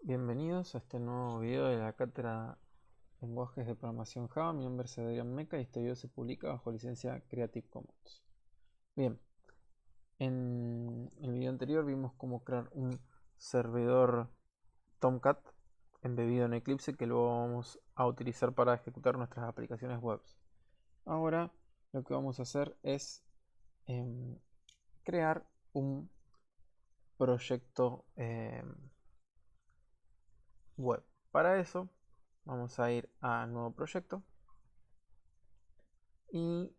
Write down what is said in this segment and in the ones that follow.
Bienvenidos a este nuevo video de la cátedra Lenguajes de Programación Java. Mi nombre es Adrián Meca y este video se publica bajo licencia Creative Commons. Bien, en el video anterior vimos cómo crear un servidor Tomcat embebido en Eclipse que luego vamos a utilizar para ejecutar nuestras aplicaciones web. Ahora lo que vamos a hacer es crear un proyecto web. Para eso vamos a ir a nuevo proyecto y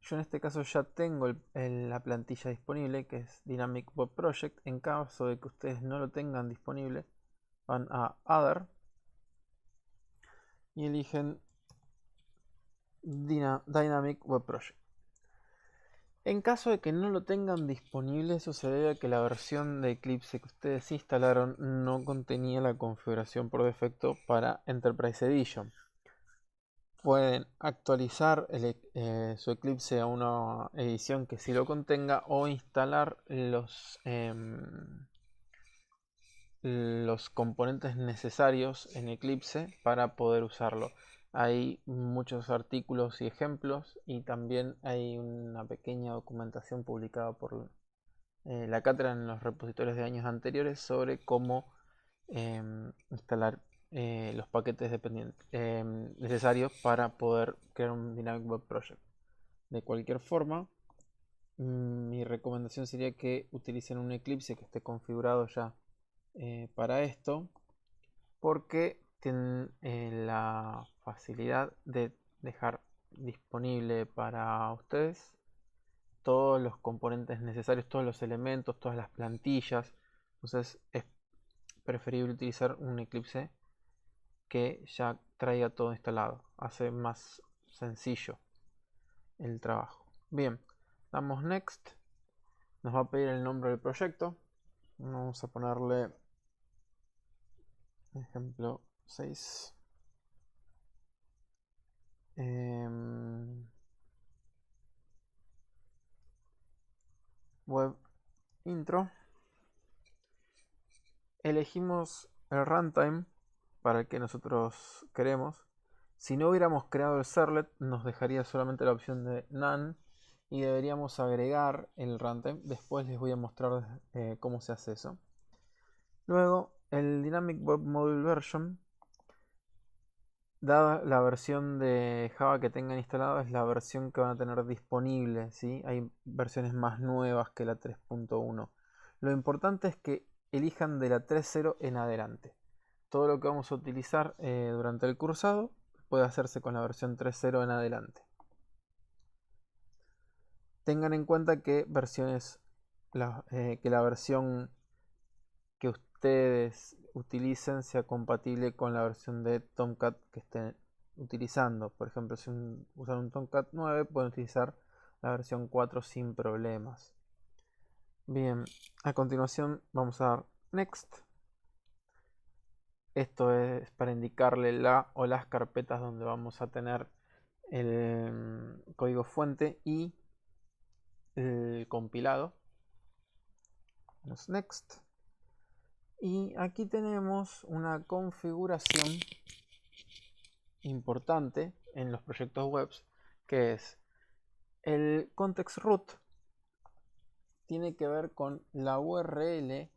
yo en este caso ya tengo la plantilla disponible, que es Dynamic Web Project. En caso de que ustedes no lo tengan disponible, van a Other y eligen Dynamic Web Project. En caso de que no lo tengan disponible, eso se debe a que la versión de Eclipse que ustedes instalaron no contenía la configuración por defecto para Enterprise Edition. Pueden actualizar su Eclipse a una edición que sí lo contenga o instalar los componentes necesarios en Eclipse para poder usarlo. Hay muchos artículos y ejemplos y también hay una pequeña documentación publicada por la cátedra en los repositorios de años anteriores sobre cómo instalar los paquetes necesarios para poder crear un Dynamic Web Project. De cualquier forma, mi recomendación sería que utilicen un Eclipse que esté configurado ya para esto, porque tienen la facilidad de dejar disponible para ustedes todos los componentes necesarios, todos los elementos, todas las plantillas. Entonces es preferible utilizar un Eclipse que ya traiga todo instalado. Hace más sencillo el trabajo. Bien, damos Next. Nos va a pedir el nombre del proyecto. Vamos a ponerle ejemplo 6. Web intro. Elegimos el runtime para el que nosotros queremos. Si no hubiéramos creado el servlet, nos dejaría solamente la opción de None y deberíamos agregar el runtime. Después les voy a mostrar cómo se hace eso. Luego, el Dynamic Web Module Version, dada la versión de Java que tengan instalada, es la versión que van a tener disponible, ¿sí? Hay versiones más nuevas que la 3.1. Lo importante es que elijan de la 3.0 en adelante. Todo lo que vamos a utilizar durante el cursado puede hacerse con la versión 3.0 en adelante. Tengan en cuenta que la versión que ustedes utilicen sea compatible con la versión de Tomcat que estén utilizando. Por ejemplo, si usan un Tomcat 9, pueden utilizar la versión 4 sin problemas. Bien, a continuación vamos a dar Next. Esto es para indicarle la o las carpetas donde vamos a tener el código fuente y el compilado. Damos Next. Y aquí tenemos una configuración importante en los proyectos web, que es el context root. Tiene que ver con la URL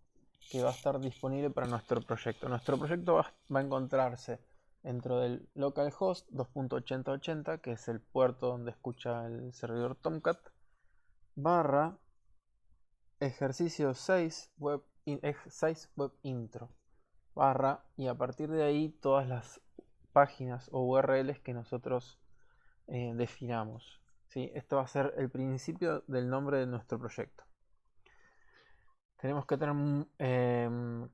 que va a estar disponible para nuestro proyecto. Nuestro proyecto va a encontrarse dentro del localhost 2.8080, que es el puerto donde escucha el servidor Tomcat, barra ejercicio 6 web intro, barra, y a partir de ahí todas las páginas o URLs que nosotros definamos. ¿Sí? Esto va a ser el principio del nombre de nuestro proyecto. Tenemos que tener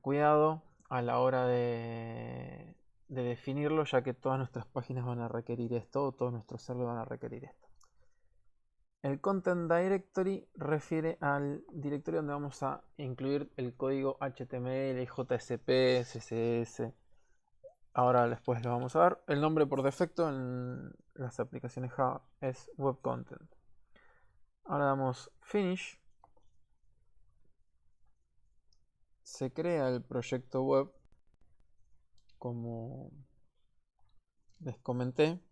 cuidado a la hora de definirlo, ya que todas nuestras páginas van a requerir esto, o todos nuestros servidores van a requerir esto. El Content Directory refiere al directorio donde vamos a incluir el código HTML, JSP, CSS. Ahora después lo vamos a ver. El nombre por defecto en las aplicaciones Java es Web Content. Ahora damos Finish. se crea el proyecto web, como les comenté.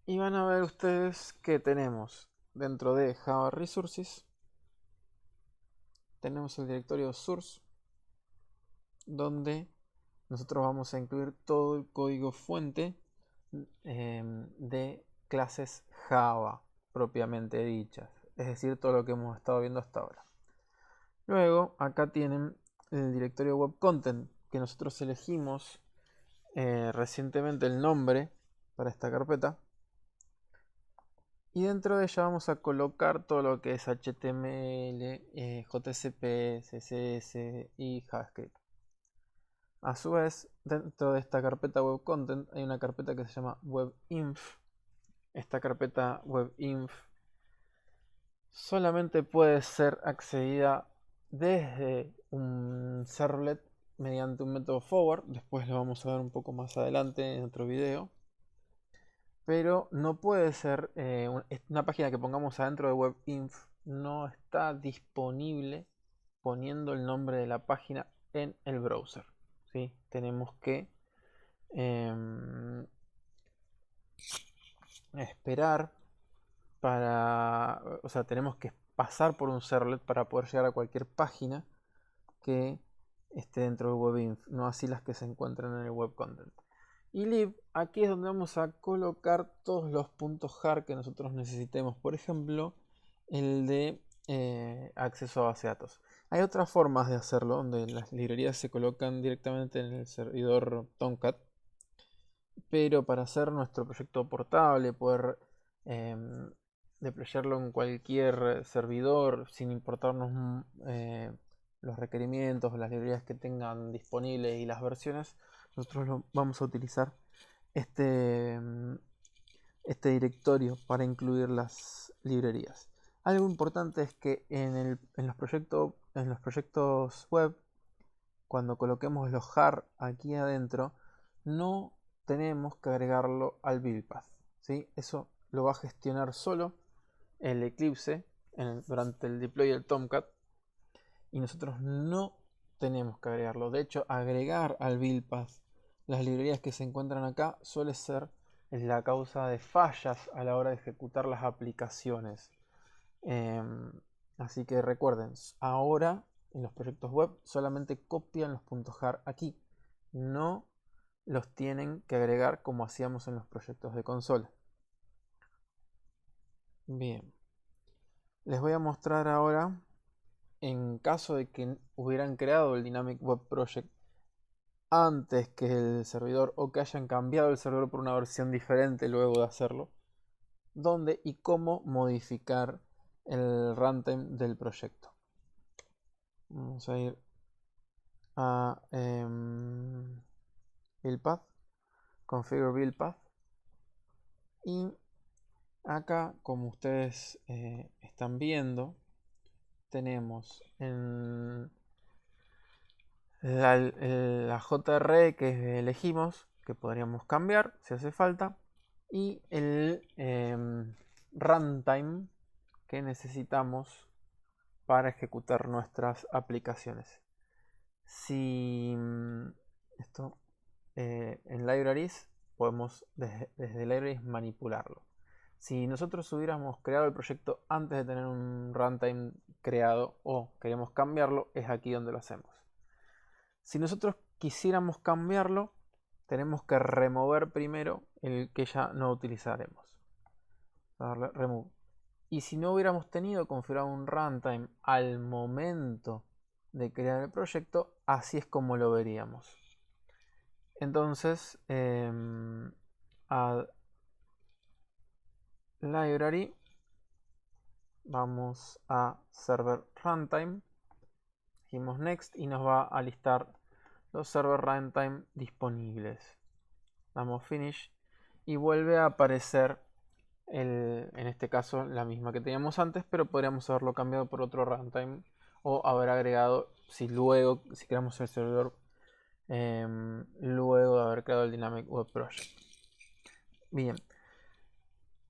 Y van a ver ustedes que tenemos dentro de Java Resources, tenemos el directorio source, donde nosotros vamos a incluir todo el código fuente de clases Java propiamente dichas, es decir, todo lo que hemos estado viendo hasta ahora. Luego acá tienen el directorio web content, que nosotros elegimos recientemente el nombre para esta carpeta, y dentro de ella vamos a colocar todo lo que es HTML, JSP, CSS y JavaScript. A su vez, dentro de esta carpeta web content hay una carpeta que se llama webinf. Esta carpeta webinf solamente puede ser accedida desde un servlet mediante un método forward. Después lo vamos a ver un poco más adelante en otro video. Pero no puede ser una página que pongamos adentro de webinf. No está disponible poniendo el nombre de la página en el browser, ¿sí? Tenemos que esperar o sea, tenemos que pasar por un servlet para poder llegar a cualquier página que esté dentro del webinf, no así las que se encuentran en el web content. Y lib, aquí es donde vamos a colocar todos los puntos jar que nosotros necesitemos, por ejemplo, el de acceso a base de datos. Hay otras formas de hacerlo, donde las librerías se colocan directamente en el servidor Tomcat, pero para hacer nuestro proyecto portable, poder deployarlo en cualquier servidor sin importarnos los requerimientos o las librerías que tengan disponibles y las versiones, nosotros vamos a utilizar este directorio para incluir las librerías. Algo importante es que en los proyectos web, cuando coloquemos los jar aquí adentro, no tenemos que agregarlo al build path, ¿sí? Eso lo va a gestionar solo el Eclipse durante el deploy del Tomcat, y nosotros no tenemos que agregarlo. De hecho, agregar al build path las librerías que se encuentran acá suele ser la causa de fallas a la hora de ejecutar las aplicaciones. Así que recuerden, ahora en los proyectos web solamente copian los puntos jar aquí, no los tienen que agregar como hacíamos en los proyectos de consola. Bien, les voy a mostrar ahora, en caso de que hubieran creado el Dynamic Web Project antes que el servidor, o que hayan cambiado el servidor por una versión diferente luego de hacerlo, dónde y cómo modificar el runtime del proyecto. Vamos a ir a build path, configure build path, y acá, como ustedes están viendo, tenemos en la JRE que elegimos, que podríamos cambiar si hace falta, y el runtime que necesitamos para ejecutar nuestras aplicaciones. Si esto en libraries podemos desde libraries manipularlo. Si nosotros hubiéramos creado el proyecto antes de tener un runtime creado o queremos cambiarlo, es aquí donde lo hacemos. Si nosotros quisiéramos cambiarlo, tenemos que remover primero el que ya no utilizaremos. Darle remove. Y si no hubiéramos tenido configurado un runtime al momento de crear el proyecto, así es como lo veríamos. Entonces, add library, vamos a server runtime, dijimos next y nos va a listar los server runtime disponibles. Damos finish y vuelve a aparecer en este caso la misma que teníamos antes, pero podríamos haberlo cambiado por otro runtime o haber agregado, si creamos el servidor luego de haber creado el Dynamic Web Project. Bien,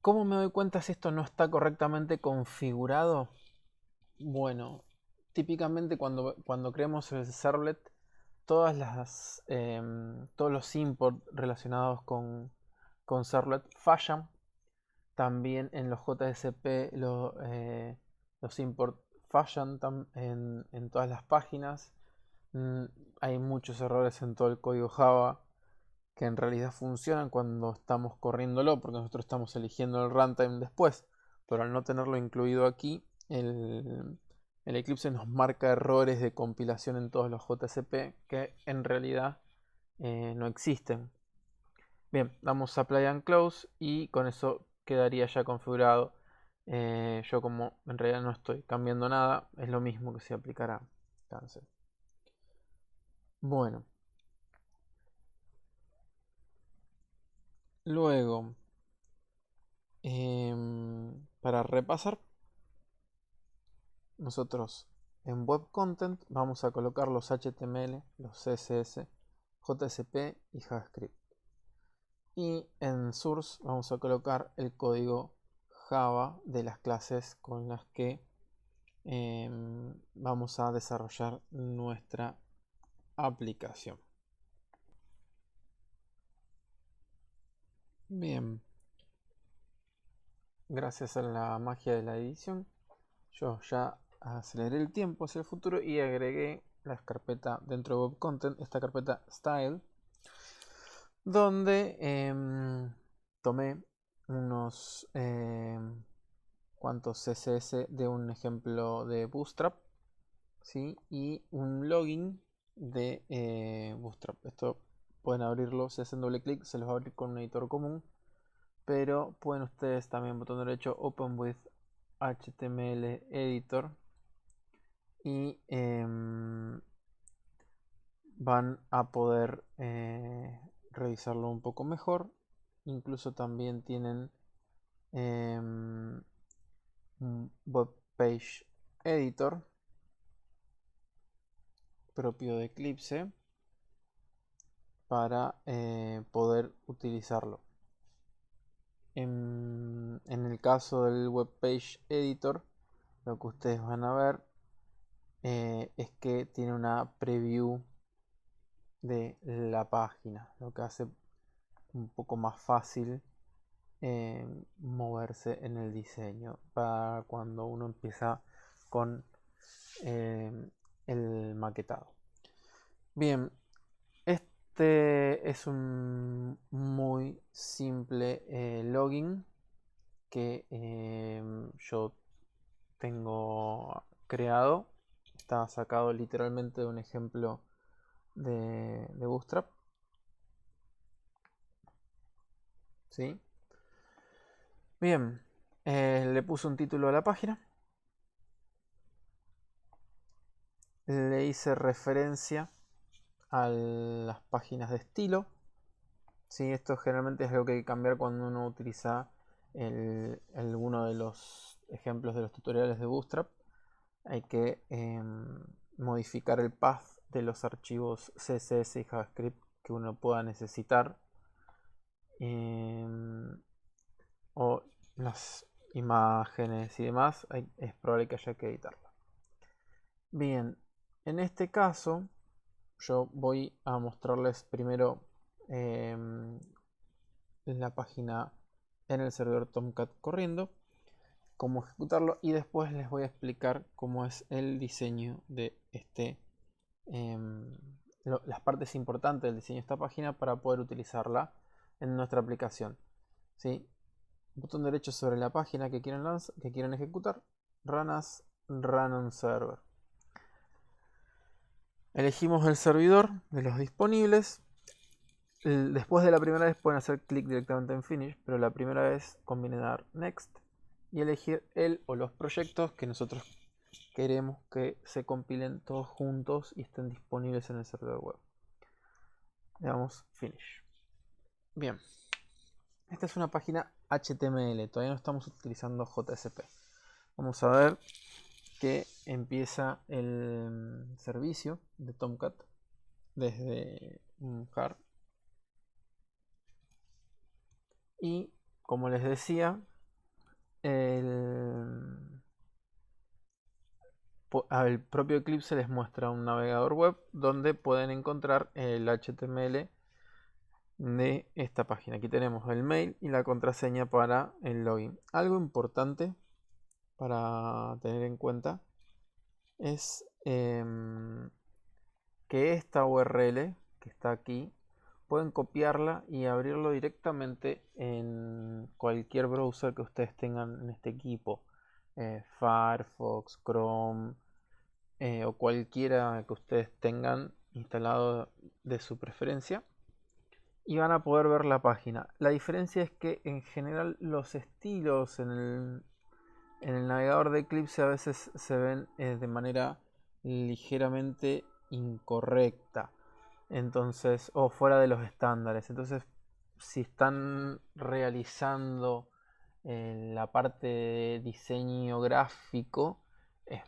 ¿cómo me doy cuenta si esto no está correctamente configurado? Bueno, típicamente cuando creemos el servlet, todos los imports relacionados con servlet fallan. También en los JSP los imports fallan en todas las páginas. Hay muchos errores en todo el código Java que en realidad funcionan cuando estamos corriéndolo, porque nosotros estamos eligiendo el runtime después, pero al no tenerlo incluido aquí, el Eclipse nos marca errores de compilación en todos los JSP que en realidad no existen. Bien, damos Apply and Close y con eso quedaría ya configurado. Yo como en realidad no estoy cambiando nada, es lo mismo que si aplicara cancel. Bueno. Luego, para repasar, nosotros en Web Content vamos a colocar los HTML, los CSS, JSP y JavaScript. Y en Source vamos a colocar el código Java de las clases con las que vamos a desarrollar nuestra aplicación. Bien, gracias a la magia de la edición, yo ya aceleré el tiempo hacia el futuro y agregué la carpeta dentro de Web Content, esta carpeta Style, donde tomé unos cuantos CSS de un ejemplo de Bootstrap, ¿sí? Y un login de Bootstrap. Esto pueden abrirlo, si hacen doble clic se los va a abrir con un editor común, pero pueden ustedes también, botón derecho, Open with HTML Editor, y van a poder revisarlo un poco mejor. Incluso también tienen un Web Page Editor propio de Eclipse para poder utilizarlo. En el caso del Web Page Editor, lo que ustedes van a ver es que tiene una preview de la página, lo que hace un poco más fácil moverse en el diseño para cuando uno empieza con el maquetado. Bien, este es un muy simple login que yo tengo creado. Está sacado literalmente de un ejemplo de Bootstrap. ¿Sí? Bien, le puse un título a la página. Le hice referencia a las páginas de estilo. ¿Sí? Esto generalmente es algo que hay que cambiar cuando uno utiliza alguno de los ejemplos de los tutoriales de Bootstrap. Hay que modificar el path de los archivos CSS y JavaScript que uno pueda necesitar. O las imágenes y demás, es probable que haya que editarlo. Bien, en este caso yo voy a mostrarles primero la página en el servidor Tomcat corriendo, cómo ejecutarlo, y después les voy a explicar cómo es el diseño de las partes importantes del diseño de esta página para poder utilizarla en nuestra aplicación. ¿Sí? Botón derecho sobre la página que quieren ejecutar, Run as, Run on Server. Elegimos el servidor de los disponibles. Después de la primera vez pueden hacer clic directamente en Finish, pero la primera vez conviene dar Next y elegir el o los proyectos que nosotros queremos que se compilen todos juntos y estén disponibles en el servidor web. Le damos Finish. Bien, esta es una página HTML, todavía no estamos utilizando JSP. Vamos a ver que empieza el servicio de Tomcat desde un jar. Y como les decía, al propio Eclipse les muestra un navegador web donde pueden encontrar el HTML de esta página. Aquí tenemos el mail y la contraseña para el login. Algo importante para tener en cuenta es que esta URL que está aquí pueden copiarla y abrirlo directamente en cualquier browser que ustedes tengan en este equipo. Firefox, Chrome o cualquiera que ustedes tengan instalado de su preferencia. Y van a poder ver la página. La diferencia es que en general los estilos en el navegador de Eclipse a veces se ven de manera ligeramente incorrecta. Entonces, o fuera de los estándares. Entonces, si están realizando la parte de diseño gráfico, es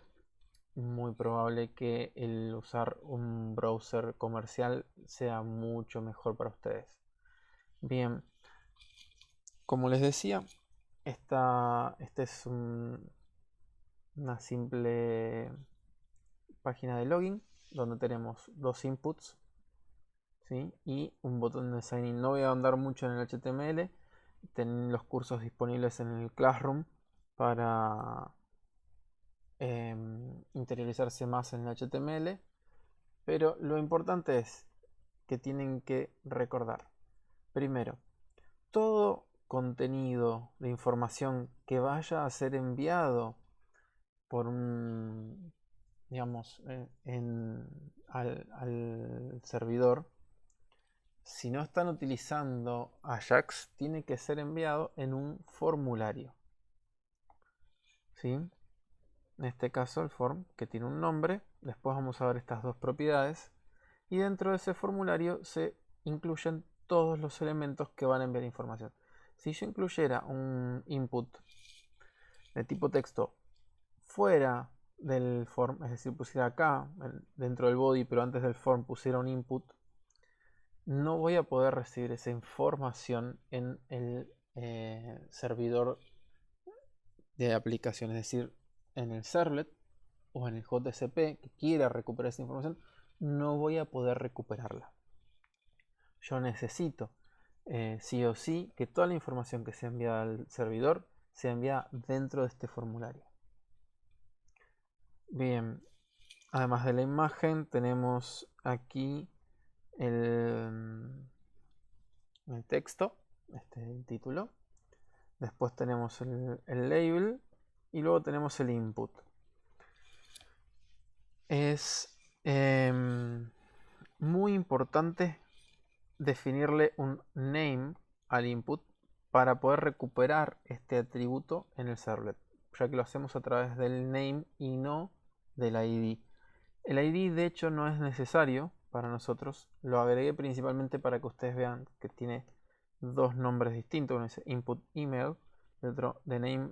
muy probable que el usar un browser comercial sea mucho mejor para ustedes. Bien, como les decía, esta es una simple página de login donde tenemos dos inputs, ¿sí? Y un botón de sign in. No voy a andar mucho en el HTML. Tienen los cursos disponibles en el Classroom para interiorizarse más en el HTML. Pero lo importante es que tienen que recordar. Primero, todo contenido de información que vaya a ser enviado por un, digamos, al servidor, si no están utilizando Ajax, tiene que ser enviado en un formulario. ¿Sí? En este caso el form, que tiene un nombre. Después vamos a ver estas dos propiedades. Y dentro de ese formulario se incluyen todos los elementos que van a enviar información. Si yo incluyera un input de tipo texto fuera del form, es decir, pusiera acá, dentro del body, pero antes del form pusiera un input, no voy a poder recibir esa información en el servidor de aplicación, es decir, en el servlet o en el JCP que quiera recuperar esa información, no voy a poder recuperarla. Yo necesito sí o sí que toda la información que sea enviada al servidor sea enviada dentro de este formulario. Bien, además de la imagen tenemos aquí el texto, el título. Después tenemos el label y luego tenemos el input. Es muy importante definirle un name al input para poder recuperar este atributo en el servlet, ya que lo hacemos a través del name y no del ID. El ID de hecho no es necesario para nosotros, lo agregué principalmente para que ustedes vean que tiene dos nombres distintos, uno es input email y otro de name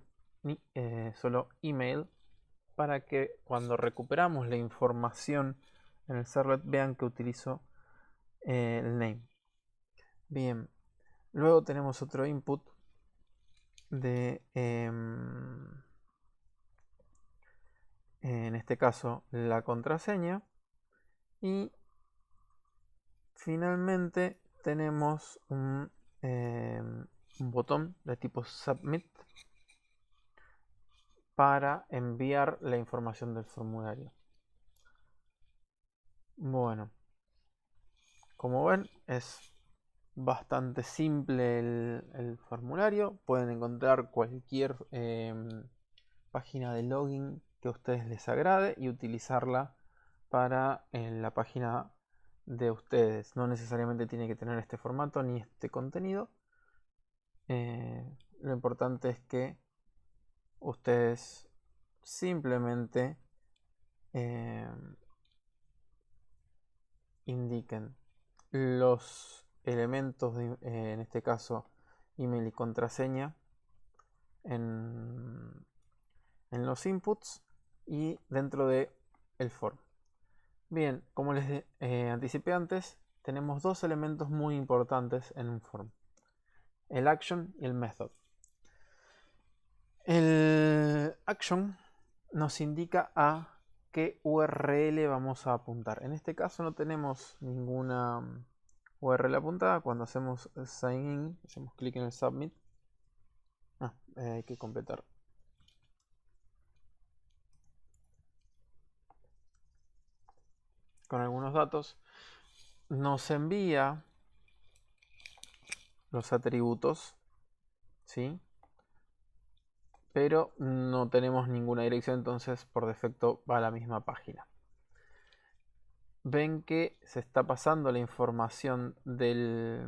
solo email, para que cuando recuperamos la información en el servlet vean que utilizo el name. Bien, luego tenemos otro input de, en este caso, la contraseña. Y finalmente tenemos un botón de tipo submit para enviar la información del formulario. Bueno, como ven, es bastante simple el formulario. Pueden encontrar cualquier página de login que a ustedes les agrade y utilizarla para la página de ustedes. No necesariamente tiene que tener este formato ni este contenido. Lo importante es que ustedes simplemente indiquen los elementos en este caso email y contraseña en los inputs y dentro de el form. Bien, como les anticipé antes, tenemos dos elementos muy importantes en un form: el action y el method. El action nos indica a qué URL vamos a apuntar. En este caso no tenemos ninguna URL apuntada. Cuando hacemos sign in, hacemos clic en el submit. Hay que completar. Con algunos datos. Nos envía los atributos, ¿sí? Pero no tenemos ninguna dirección, entonces por defecto va a la misma página. Ven que se está pasando la información de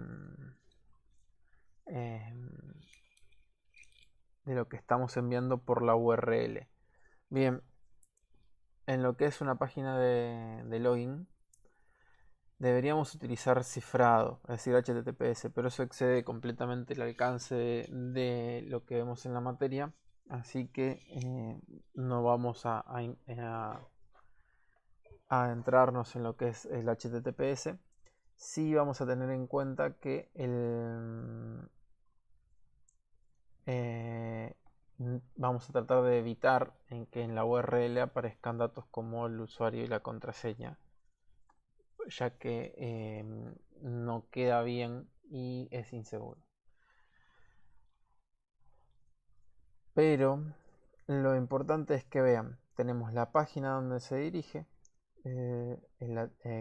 lo que estamos enviando por la URL. Bien, en lo que es una página de login, deberíamos utilizar cifrado, es decir, HTTPS, pero eso excede completamente el alcance de lo que vemos en la materia, así que no vamos a entrarnos en lo que es el HTTPS. Sí vamos a tener en cuenta que vamos a tratar de evitar que en la URL aparezcan datos como el usuario y la contraseña, ya que no queda bien y es inseguro. Pero lo importante es que vean, tenemos la página donde se dirige,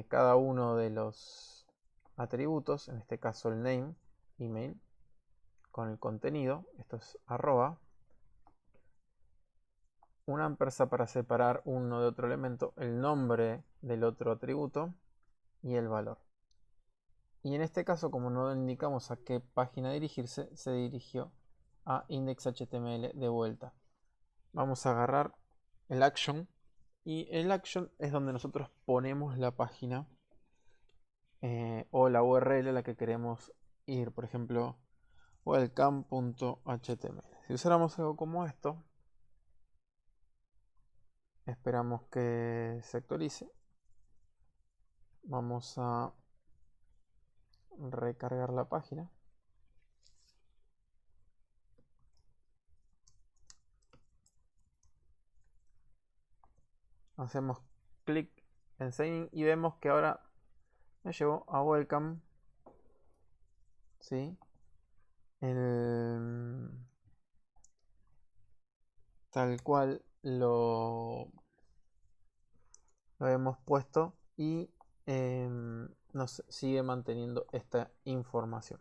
cada uno de los atributos, en este caso el name, email, con el contenido, esto es arroba, una ampersand para separar uno de otro elemento, el nombre del otro atributo y el valor. Y en este caso, como no indicamos a qué página dirigirse, se dirigió a index.html de vuelta. Vamos a agarrar el action y el action es donde nosotros ponemos la página o la URL a la que queremos ir. Por ejemplo, welcome.html. Si usáramos algo como esto, esperamos que se actualice. Vamos a recargar la página. Hacemos clic en sign in y vemos que ahora me llevó a welcome. ¿Sí? Tal cual lo hemos puesto y nos sigue manteniendo esta información.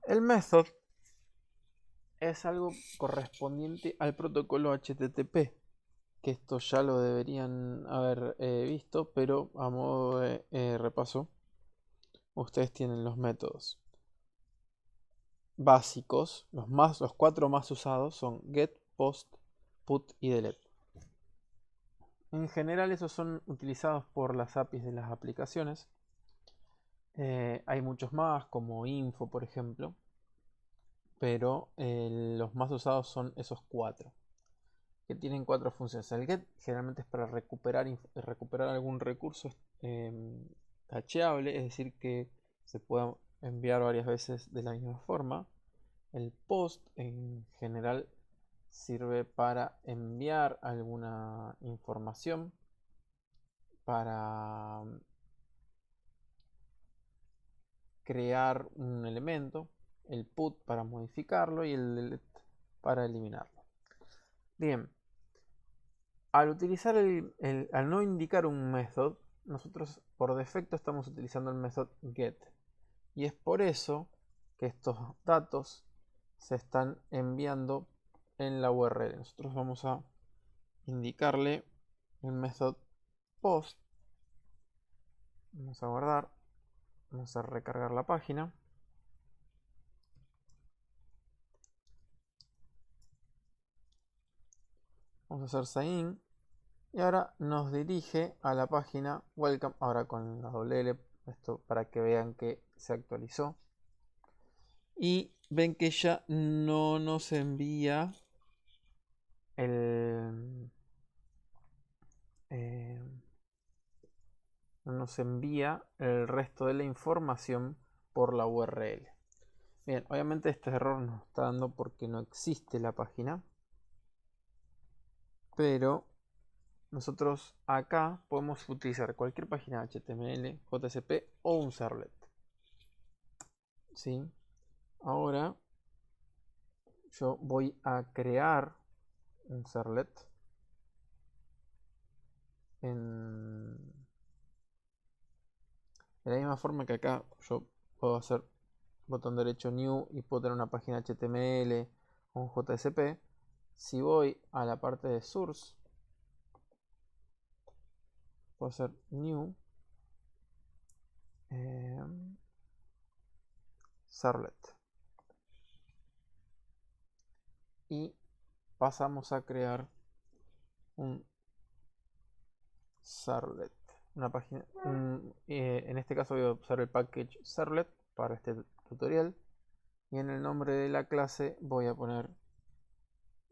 El method es algo correspondiente al protocolo HTTP, que esto ya lo deberían haber visto, pero a modo de repaso, ustedes tienen los métodos básicos, los 4 más usados son get, post, put y delete. En general esos son utilizados por las APIs de las aplicaciones. Hay muchos más, como info por ejemplo, pero los más usados son esos 4, que tienen 4 funciones. El get generalmente es para recuperar algún recurso cacheable, es decir, que se pueda enviar varias veces de la misma forma. El post en general sirve para enviar alguna información, para crear un elemento, el put para modificarlo y el delete para eliminarlo. Bien, al utilizar al no indicar un método, nosotros por defecto estamos utilizando el método get, y es por eso que estos datos se están enviando en la URL. Nosotros vamos a indicarle el método post, vamos a guardar, vamos a recargar la página. Vamos a hacer sign in y ahora nos dirige a la página welcome, ahora con la doble L, esto para que vean que se actualizó. Y ven que ya no nos envía el resto de la información por la URL. Bien, obviamente este error nos está dando porque no existe la página, pero nosotros acá podemos utilizar cualquier página HTML, JSP o un servlet. ¿Sí? Ahora yo voy a crear un servlet de la misma forma que acá yo puedo hacer botón derecho new y puedo tener una página HTML o un JSP. Si voy a la parte de source, puedo hacer new servlet y pasamos a crear un servlet, una página. En este caso voy a usar el package servlet para este tutorial y en el nombre de la clase voy a poner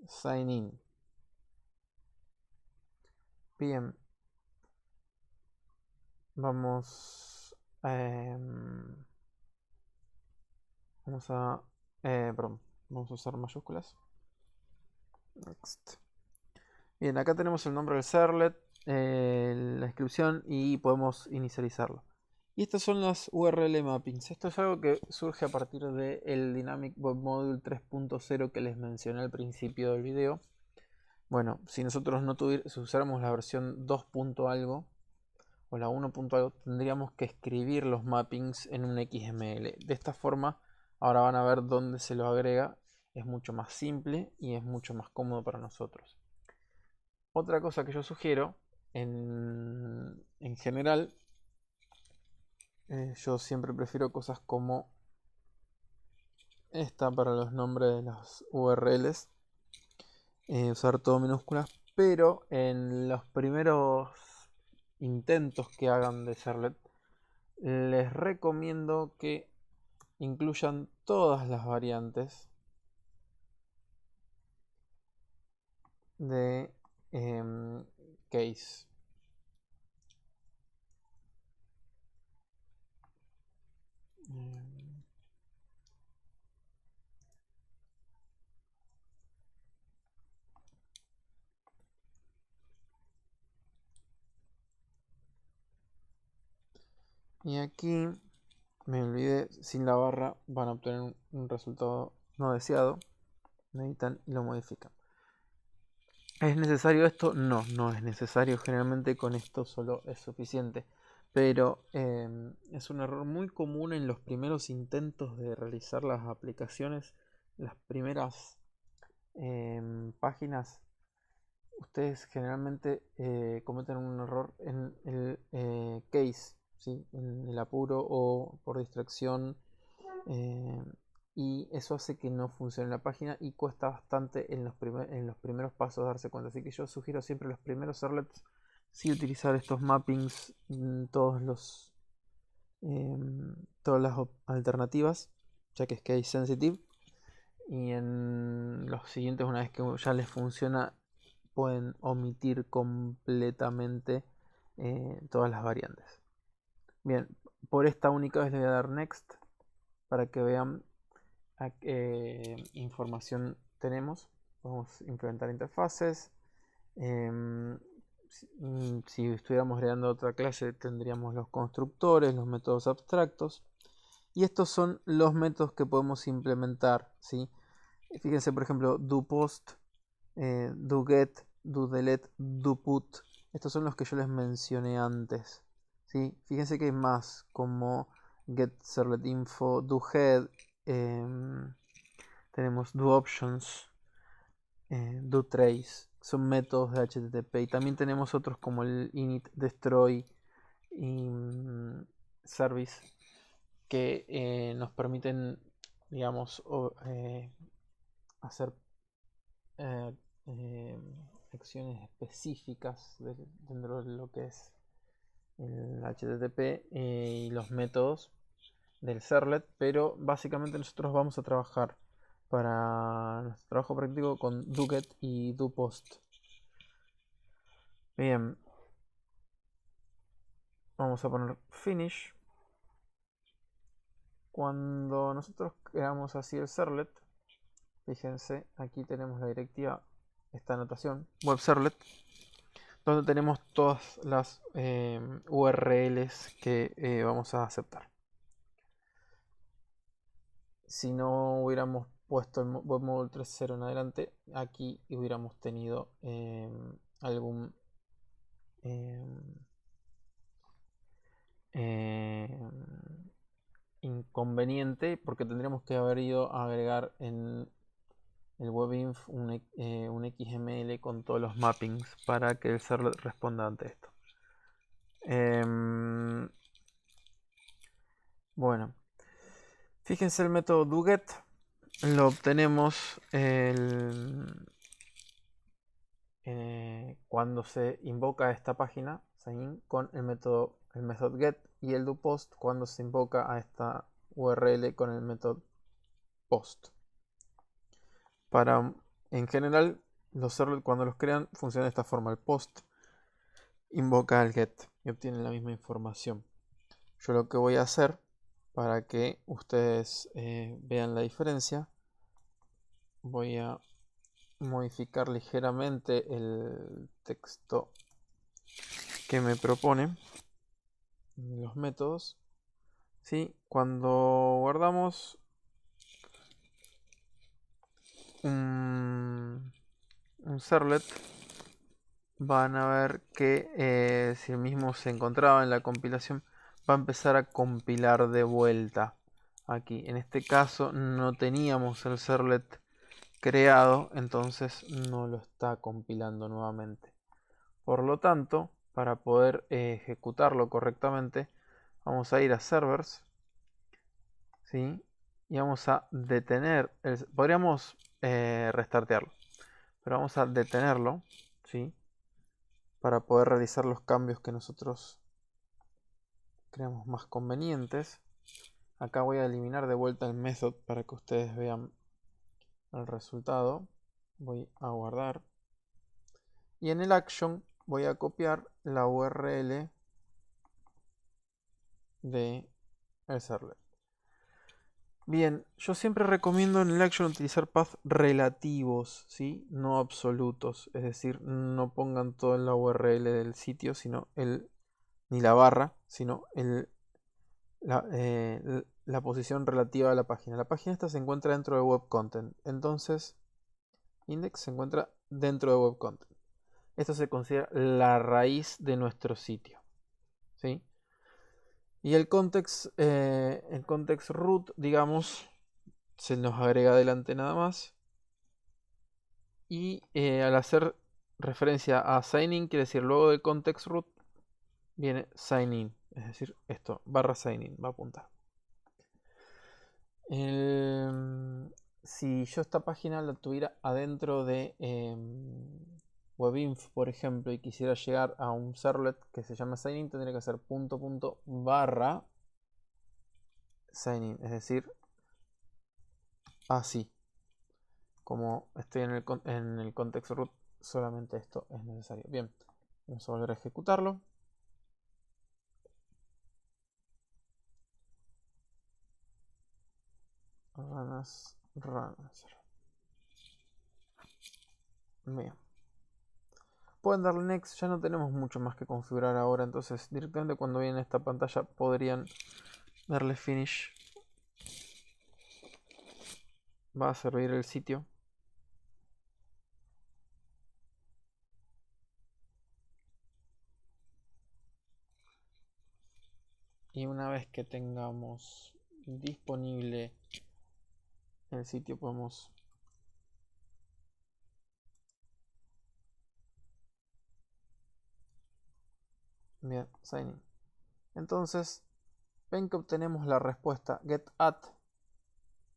sign in. Bien, vamos vamos a usar mayúsculas. Next. Bien, acá tenemos el nombre del servlet, la descripción y podemos inicializarlo. Y estas son las URL mappings. Esto es algo que surge a partir del Dynamic Web Module 3.0 que les mencioné al principio del video. Bueno, si nosotros si usáramos la versión 2. algo o la 1. algo, tendríamos que escribir los mappings en un XML. De esta forma, ahora van a ver dónde se lo agrega. Es mucho más simple y es mucho más cómodo para nosotros. Otra cosa que yo sugiero, en general, yo siempre prefiero cosas como esta para los nombres de las URLs. Usar todo minúsculas, pero en los primeros intentos que hagan de servlet, les recomiendo que incluyan todas las variantes de case. Y aquí me olvidé, sin la barra van a obtener un resultado no deseado. Editan y lo modifican. ¿Es necesario esto? No, no es necesario. Generalmente con esto solo es suficiente. Pero es un error muy común en los primeros intentos de realizar las aplicaciones. Las primeras páginas. Ustedes generalmente cometen un error en el case, ¿sí? En el apuro o por distracción. Y eso hace que no funcione la página y cuesta bastante en los primeros pasos darse cuenta. Así que yo sugiero siempre los primeros servlets sí utilizar estos mappings, todas las alternativas, ya que es case sensitive. Y en los siguientes, una vez que ya les funciona, pueden omitir completamente todas las variantes. Bien, por esta única vez le voy a dar next para que vean qué información tenemos. Podemos implementar interfaces. Si estuviéramos creando otra clase, tendríamos los constructores, los métodos abstractos. Y estos son los métodos que podemos implementar, ¿sí? Fíjense, por ejemplo, doPost, doGet, doDelete, doPut. Estos son los que yo les mencioné antes, ¿sí? Fíjense que hay más, como getServletInfo, doHead, tenemos doOptions, doTrace. Son métodos de HTTP. Y también tenemos otros como el init, destroy y service que nos permiten, digamos, hacer acciones específicas dentro de lo que es el HTTP y los métodos del servlet, pero básicamente nosotros vamos a trabajar para nuestro trabajo práctico con doGet y doPost. Bien, vamos a poner finish. Cuando nosotros creamos así el servlet, fíjense, aquí tenemos la directiva, esta anotación, web servlet. donde tenemos todas las URLs que vamos a aceptar. Si no hubiéramos puesto el webmodule 3.0 en adelante, aquí hubiéramos tenido algún inconveniente, porque tendríamos que haber ido a agregar en el webinf un XML con todos los mappings para que el server responda ante esto. Bueno, fíjense el método doGet. Lo obtenemos cuando se invoca esta página sign con el método get, y el doPost cuando se invoca a esta URL con el método post. En general, los servers cuando los crean funcionan de esta forma. El post invoca al get y obtiene la misma información. Yo lo que voy a hacer para que ustedes vean la diferencia, voy a modificar ligeramente el texto que me propone los métodos. ¿Sí? Cuando guardamos un servlet, van a ver que si el mismo se encontraba en la compilación, va a empezar a compilar de vuelta. Aquí, en este caso, no teníamos el servlet creado, entonces no lo está compilando nuevamente. Por lo tanto, para poder ejecutarlo correctamente, vamos a ir a servers, ¿sí? Y vamos a detener, podríamos restartearlo, pero vamos a detenerlo, ¿sí? Para poder realizar los cambios que nosotros creamos más convenientes. Acá voy a eliminar de vuelta el method para que ustedes vean el resultado. Voy a guardar. Y en el action voy a copiar la URL de el servlet. Bien, yo siempre recomiendo en el action utilizar paths relativos, ¿sí? No absolutos. Es decir, no pongan todo en la URL del sitio, sino ni la barra, sino la posición relativa a la página. La página esta se encuentra dentro de web content. Entonces, index se encuentra dentro de web content. Esto se considera la raíz de nuestro sitio, ¿sí? Y el context root, digamos, se nos agrega adelante nada más. Y al hacer referencia a sign in, quiere decir luego del context root viene sign in. Es decir, esto, barra sign in, va a apuntar. Si yo esta página la tuviera adentro de webinf, por ejemplo, y quisiera llegar a un servlet que se llama sign in, tendría que hacer barra sign in, es decir, así. Como estoy en el context root, solamente esto es necesario. Bien, vamos a volver a ejecutarlo. Ranas. Bien. Pueden darle next, ya no tenemos mucho más que configurar ahora, entonces directamente cuando viene esta pantalla podrían darle finish. Va a servir el sitio. Y una vez que tengamos disponible el sitio podemos bien, sign in. Entonces ven que obtenemos la respuesta get at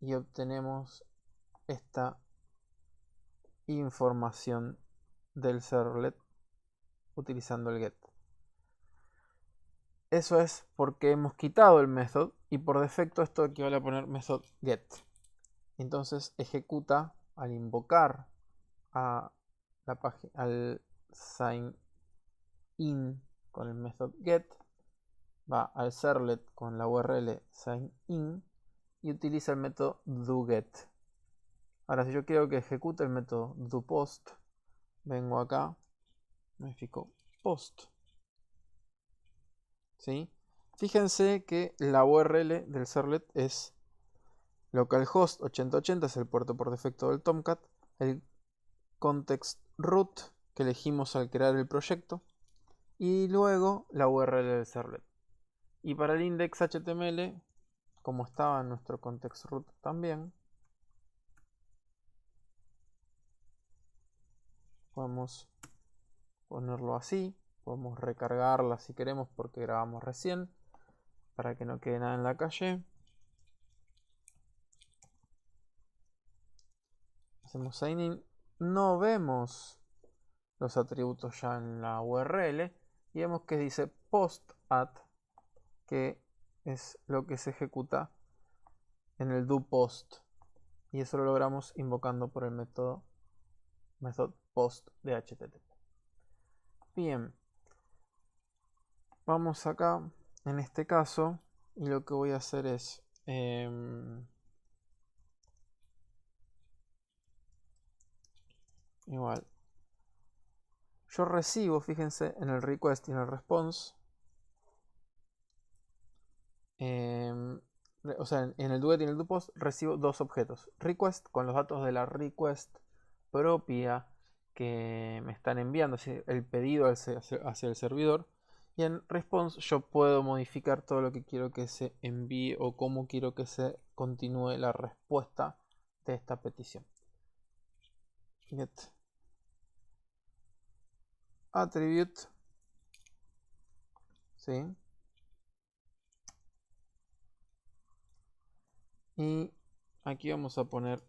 y obtenemos esta información del servlet utilizando el get. Eso es porque hemos quitado el method y por defecto esto equivale a poner method get. Entonces ejecuta al invocar a la página, al sign in con el method get, va al servlet con la URL sign in y utiliza el método doGet. Ahora si yo quiero que ejecute el método doPost, vengo acá, modifico post. ¿Sí? Fíjense que la URL del servlet es localhost 8080, es el puerto por defecto del Tomcat. El context root que elegimos al crear el proyecto. Y luego la URL del servlet. Y para el index HTML, como estaba en nuestro context root también, podemos ponerlo así. Podemos recargarla si queremos porque grabamos recién, para que no quede nada en la calle. Hacemos sign in. No vemos los atributos ya en la URL y vemos que dice post at, que es lo que se ejecuta en el do post, y eso lo logramos invocando por el método post de HTTP. Bien, vamos acá en este caso y lo que voy a hacer es igual yo recibo, fíjense, en el request y en el response, o sea, en el duet y en el doPost recibo dos objetos. Request con los datos de la request propia que me están enviando, el pedido hacia el servidor. Y en response yo puedo modificar todo lo que quiero que se envíe o cómo quiero que se continúe la respuesta de esta petición. Get attribute, ¿sí? Y aquí vamos a poner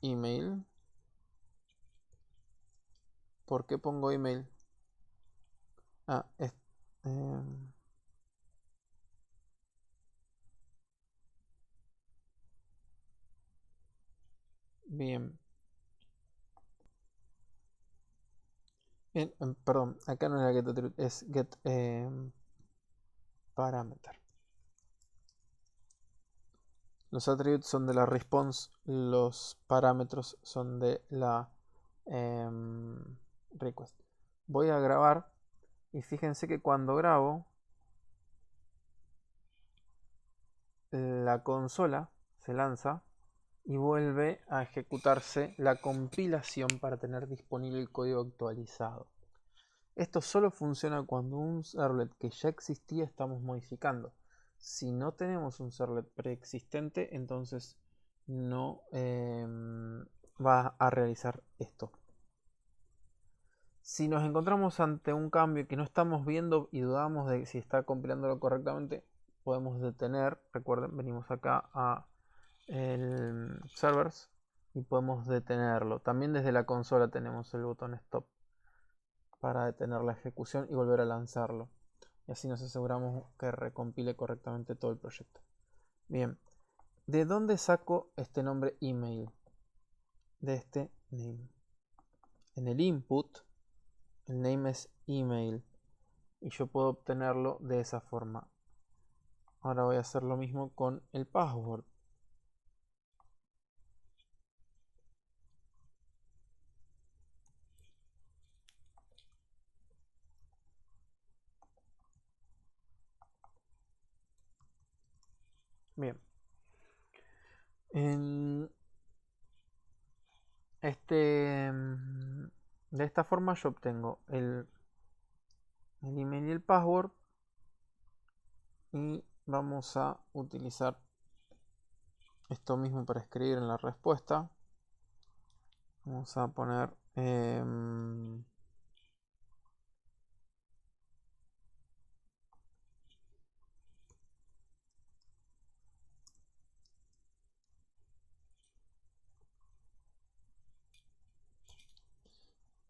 email. ¿Por qué pongo email? Ah, bien. Bien, perdón, acá no era get attribute, es get parameter. Los attributes son de la response, los parámetros son de la request. Voy a grabar y fíjense que cuando grabo, la consola se lanza y vuelve a ejecutarse la compilación para tener disponible el código actualizado. Esto solo funciona cuando un servlet que ya existía estamos modificando. Si no tenemos un servlet preexistente, entonces no va a realizar esto. Si nos encontramos ante un cambio que no estamos viendo y dudamos de si está compilándolo correctamente, podemos detener. Recuerden, venimos acá a el servers y podemos detenerlo. También desde la consola tenemos el botón stop para detener la ejecución y volver a lanzarlo. Y así nos aseguramos que recompile correctamente todo el proyecto. Bien, ¿de dónde saco este nombre email? De este name. En el input, el name es email y yo puedo obtenerlo de esa forma. Ahora voy a hacer lo mismo con el password. Bien. En de esta forma yo obtengo el email y el password y vamos a utilizar esto mismo para escribir en la respuesta. Vamos a poner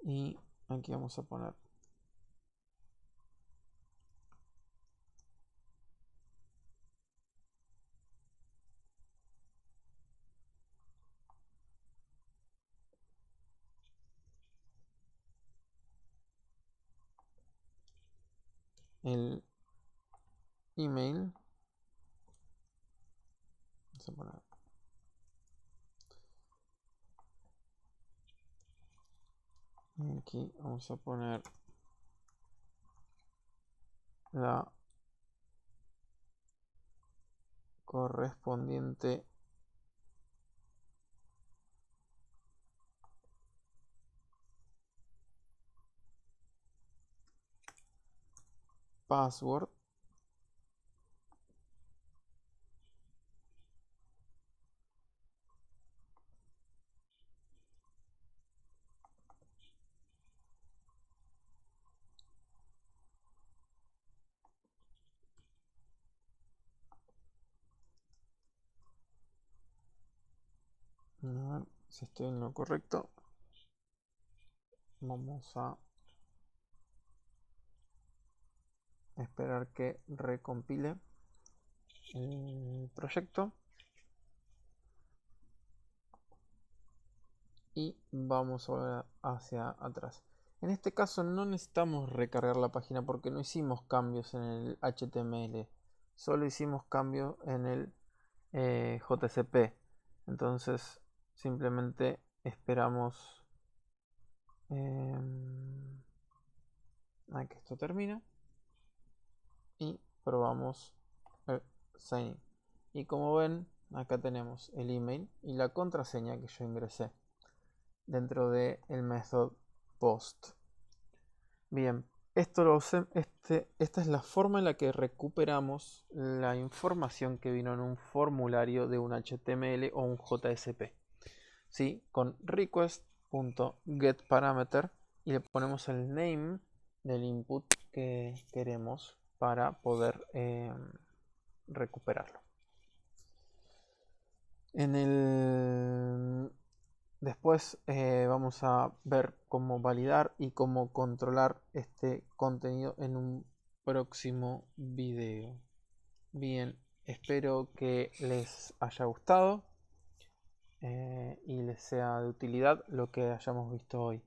y aquí vamos a poner el email. Vamos a poner aquí, vamos a poner la correspondiente password. A ver si estoy en lo correcto. Vamos a esperar que recompile el proyecto. Y vamos a volver hacia atrás. En este caso no necesitamos recargar la página porque no hicimos cambios en el HTML. Solo hicimos cambios en el JCP. Entonces simplemente esperamos a que esto termine. Y probamos el sign in. Y como ven, acá tenemos el email y la contraseña que yo ingresé dentro del método post. Bien, esta es la forma en la que recuperamos la información que vino en un formulario de un HTML o un JSP. ¿Sí? Con request.getParameter y le ponemos el name del input que queremos para poder recuperarlo. Después vamos a ver cómo validar y cómo controlar este contenido en un próximo video. Bien, espero que les haya gustado y les sea de utilidad lo que hayamos visto hoy.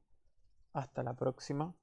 Hasta la próxima.